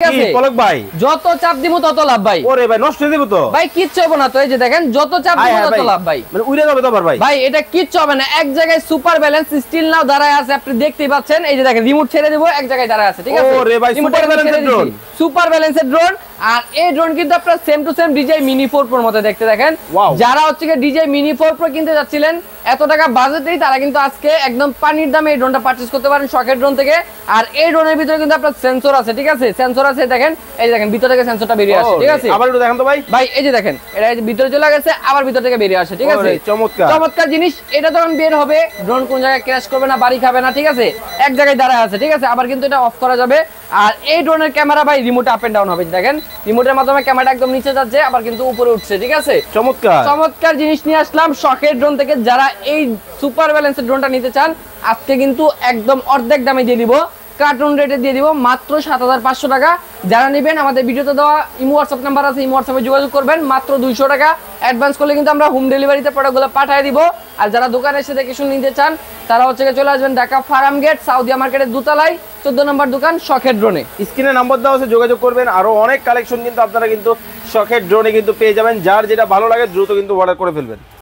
যত চাপ দিব তত লাভ ভাই। ওরে ভাই নষ্ট হয়ে দিব তো ভাই, কিচ্ছু হবে না তো। এই যে দেখেন যত চাপ দিব তত লাভ ভাই, মানে উড়ে যাবে তো ভাই। ভাই এটা কিচ্ছু হবে না, এক জায়গায় সুপার ব্যালেন্স স্টিল নাও দাঁড়ায় আছে, আপনি দেখতেই পাচ্ছেন। এই যে দেখেন রিমোট ছেড়ে দিব, এক জায়গায় দাঁড়ায় আছে, ঠিক আছে। ওরে ভাই সুপার ব্যালেন্সের ড্রোন, সুপার ব্যালেন্সের ড্রোন। আর এই ড্রোন কিন্তু আপনারা same to same DJI Mini 4 Pro মতো দেখতে। দেখেন যারা হচ্ছে কি DJI Mini 4 Pro কিনতে যাচ্ছিলেন এত টাকা বাজেটেই, তারা কিন্তু আজকে একদম পানির দামে এই ড্রোনটা পারচেজ করতে পারেন শখের ড্রোন থেকে। আর এই ড্রোনের ভিতরে কিন্তু আপনার সেন্সর আছে, ঠিক আছে। সেন্সর আছে, দেখেন এই যে দেখেন ভিতর থেকে সেন্সরটা বেরিয়ে আসে, ঠিক আছে। আবার একটু দেখেন তো ভাই। ভাই এই যে দেখেন এটা এই যে ভিতরে চলে গেছে, আবার ভিতর থেকে বেরিয়ে আসে, ঠিক আছে। চমৎকার চমৎকার জিনিস। এটা যখন বের হবে ড্রোন কোন জায়গায় ক্র্যাশ করবে না, বাড়ি খাবে না, ঠিক আছে। এক জায়গায় দাঁড়ায় আছে, ঠিক আছে। আবার কিন্তু এটা অফ করা যাবে। আর এই ড্রোনের ক্যামেরা ভাই রিমোট আপ এন্ড ডাউন হবে, দেখেন রিমোটের মাধ্যমে ক্যামেরাটা একদম নিচে যাচ্ছে, আবার কিন্তু উপরে উঠছে, ঠিক আছে। চমৎকার চমৎকার জিনিস নিয়ে আসলাম শখের ড্রোন থেকে। যারা এই সুপার ব্যালেন্সের ড্রোনটা নিতে চান আজকে কিন্তু একদম অর্ধেক দামে দিয়ে দিব, কার্টুন রেটে দিয়ে দিব মাত্র 7500 টাকা। যারা নেবেন আমাদের ভিডিওতে দেওয়া ইমো হোয়াটসঅ্যাপ নাম্বার আছে, ইমো হোয়াটসঅ্যাপে যোগাযোগ করবেন। মাত্র 200 টাকা অ্যাডভান্স করলে কিন্তু আমরা হোম ডেলিভারিতে প্রোডাক্টগুলো পাঠিয়ে দিব। আর যারা দোকানে এসে দেখে শুনে নিতে চান তারা হচ্ছে চলে আসবেন ঢাকা ফার্ম গেট সাউদিয়া মার্কেটের দোতলায় 14 নম্বর দোকান শখের ড্রোনে। স্ক্রিনে নাম্বার দেওয়া আছে, যোগাযোগ করবেন। আরো অনেক কালেকশন কিন্তু আপনারা কিন্তু শখের ড্রোনে কিন্তু পেয়ে যাবেন। যার যেটা ভালো লাগে দ্রুত কিন্তু অর্ডার করে ফেলবেন।